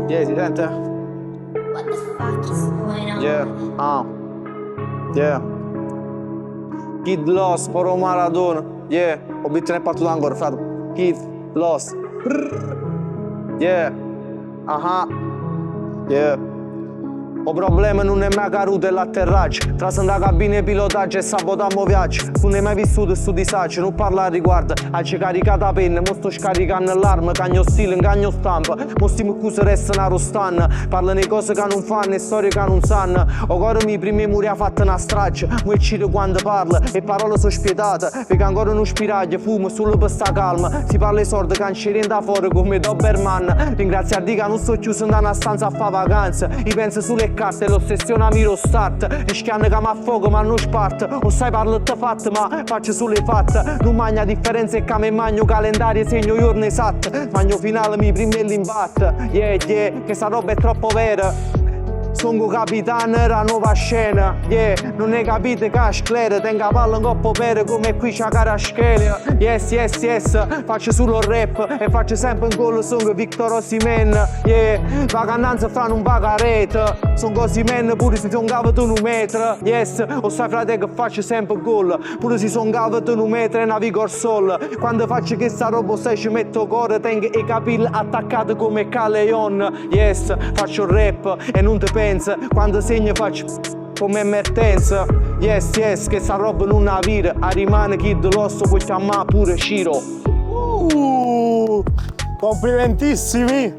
Yeah, si sente? What the fuck is going on? Yeah, yeah. Kid Lost, Poro Maradona. Yeah, ho visto nel patto d'angolo, frate. Kid Lost. Yeah, yeah. O problema non è mai caduto l'atterraggio. Tra la cabina e pilotaggio e sabotammo viaggio. Tu non hai mai vissuto sto disagio, non parla a riguardo. Hai caricato la penna, mo sto scaricando l'arma. Cagno stile, cagno stampa. Mo stiamo qui se restano a rostanna. Parlano di cose che non fanno e storie che non sanno. O coro mi primi muri ha fatto una straccia. Mo è cito quando parla e parole sono spietate. Perché ancora non spiraglio, fumo solo per sta calma. Si parla di sordi che ci renda fuori come Doberman. Ringrazio a Dio che non sto chiuso in una stanza a fare vacanza. Io penso sulle carte, l'ossessione a miro start. Rischiano che mi affogo ma non spart. O sai parlo te fatte ma faccio sulle fatte. Non magna differenza è che mi magno calendario segno giorno esatto. Magno finale mi prima l'impatt. Yeah, che sta roba è troppo vera. Sono capitano della nuova scena, yeah, non hai capito che sclera, tenga palla in coppo per come qui c'è cara schelia. Yes, yes, yes, faccio solo rap e faccio sempre un gol song Victor Osimhen, yeah, vacanza fra non paga rete, sono Osimhen pure se sono cavato un metro, yes, o sai frate che faccio sempre gol, pure se sono cavato un metro e navigo al sol, quando faccio questa roba sai ci metto cuore, tengo i capelli attaccati come Caleon, yes, faccio rap e non te penso. Quando segno faccio come emergenza. Yes, yes, che sta roba non la vira. A rimane Kid Lost, puoi chiamare pure Ciro. Complimentissimi!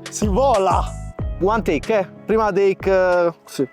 Si vola! One take, Prima take, sì.